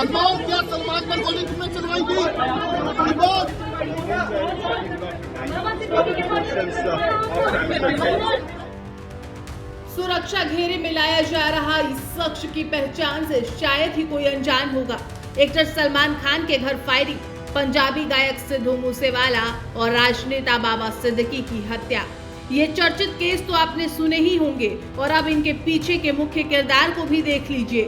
अनमोल, क्या सलमान पर गोली तुमने चलवाई थी? अनमोल, सुरक्षा घेरे में लाया जा रहा इस शख्स की पहचान से शायद ही कोई अनजान होगा। एक्टर सलमान खान के घर फायरिंग, पंजाबी गायक सिद्धू मूसेवाला और राजनेता बाबा सिद्दीकी की हत्या। ये चर्चित केस तो आपने सुने ही होंगे और अब इनके पीछे के मुख्य किरदार को भी देख लीजिए।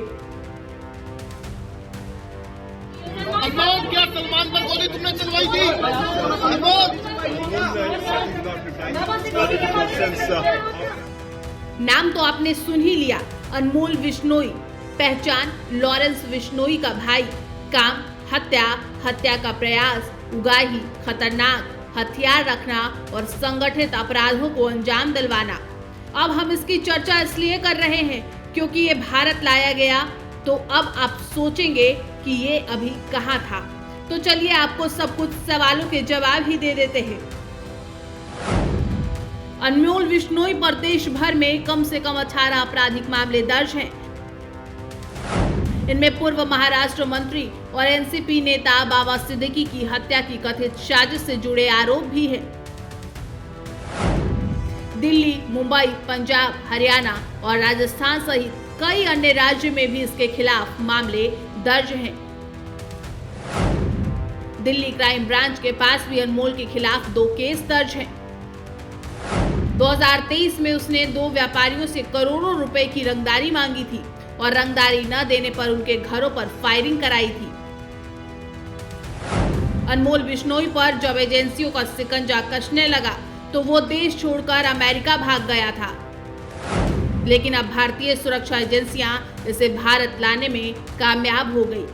अनमोल, क्या सलमान पर गोली तुमने चलवाई थी? अनमोल, नाम तो आपने सुन ही लिया, अनमोल विश्नोई। पहचान लॉरेंस विश्नोई का भाई। काम हत्या, हत्या का प्रयास, उगाही, खतरनाक हथियार रखना और संगठित अपराधों को अंजाम दिलवाना। अब हम इसकी चर्चा इसलिए कर रहे हैं क्योंकि ये भारत लाया गया, तो अब आप सोचेंगे कि ये अभी कहाँ था। तो चलिए आपको सब कुछ सवालों के जवाब ही दे देते हैं। अनमोल विश्नोई पर देश भर में कम से कम 18 आपराधिक मामले दर्ज हैं। इनमें पूर्व महाराष्ट्र मंत्री और एनसीपी नेता बाबा सिद्दीकी की हत्या की कथित साजिश से जुड़े आरोप भी हैं। दिल्ली, मुंबई, पंजाब, हरियाणा और राजस्थान सहित कई अन्य राज्यों में भी इसके खिलाफ मामले दर्ज हैं। दिल्ली क्राइम ब्रांच के पास भी अनमोल के खिलाफ 2 केस दर्ज हैं। 2023 में उसने 2 व्यापारियों से करोड़ों रुपए की रंगदारी मांगी थी और रंगदारी न देने पर उनके घरों पर फायरिंग कराई थी। अनमोल विश्नोई पर जब एजेंसियों का शिकंजा कसने लगा तो वो देश छोड़कर अमेरिका भाग गया था, लेकिन अब भारतीय सुरक्षा एजेंसियां इसे भारत लाने में कामयाब हो गई।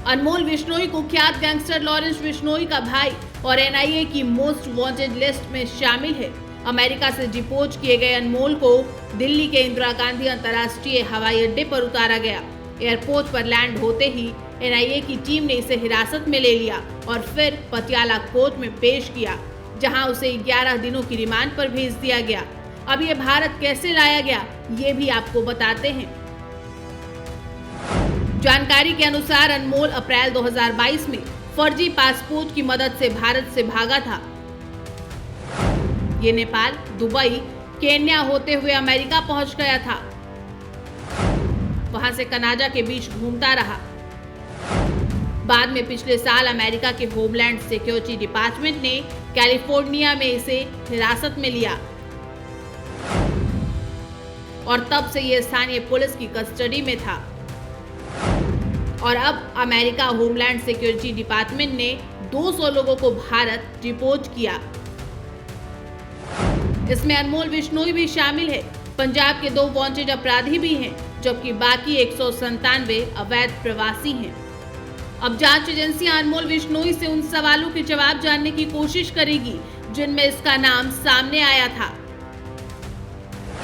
अनमोल विश्नोई कुख्यात गैंगस्टर लॉरेंस विश्नोई का भाई और एनआईए की मोस्ट वांटेड लिस्ट में शामिल है। अमेरिका से डिपोर्ट किए गए अनमोल को दिल्ली के इंदिरा गांधी अंतर्राष्ट्रीय हवाई अड्डे पर उतारा गया। एयरपोर्ट पर लैंड होते ही एनआईए की टीम ने इसे हिरासत में ले लिया और फिर पटियाला कोर्ट में पेश किया, जहां उसे 11 दिनों की रिमांड पर भेज दिया गया। अब ये भारत कैसे लाया गया, ये भी आपको बताते हैं। जानकारी के अनुसार अनमोल अप्रैल 2022 में फर्जी पासपोर्ट की मदद से भारत से भागा था। ये नेपाल, दुबई, केन्या होते हुए अमेरिका पहुंच गया था। वहां से कनाडा के बीच घूमता रहा। बाद में पिछले साल अमेरिका के होमलैंड सिक्योरिटी डिपार्टमेंट ने कैलिफोर्निया में इसे हिरासत में लिया और तब से ये स्थानीय पुलिस की कस्टडी में था। और अब अमेरिका होमलैंड सिक्योरिटी डिपार्टमेंट ने 200 लोगों को भारत डिपोर्ट किया। इसमें अनमोल विश्नोई भी शामिल है। पंजाब के 2 वांटेड अपराधी भी हैं, जबकि बाकी 197 अवैध प्रवासी हैं। अब जांच एजेंसियां अनमोल विश्नोई से उन सवालों के जवाब जानने की कोशिश करेगी जिनमें इसका नाम सामने आया था।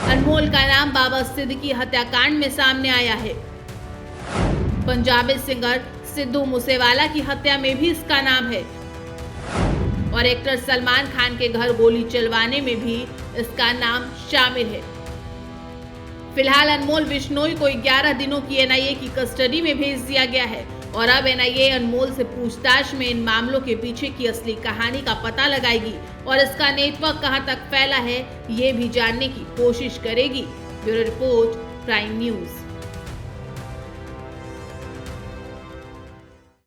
अनमोल का नाम बाबा सिद्दीकी हत्याकांड में सामने आया है। पंजाबी सिंगर सिद्धू मूसेवाला की हत्या में भी इसका नाम है और एक्टर सलमान खान के घर गोली चलवाने में भी इसका नाम शामिल है। फिलहाल अनमोल विश्नोई को 11 दिनों की एनआईए की कस्टडी में भेज दिया गया है और अब एनआईए अनमोल से पूछताछ में इन मामलों के पीछे की असली कहानी का पता लगाएगी और इसका नेटवर्क कहां तक फैला है, ये भी जानने की कोशिश करेगी। Bureau report, prime news.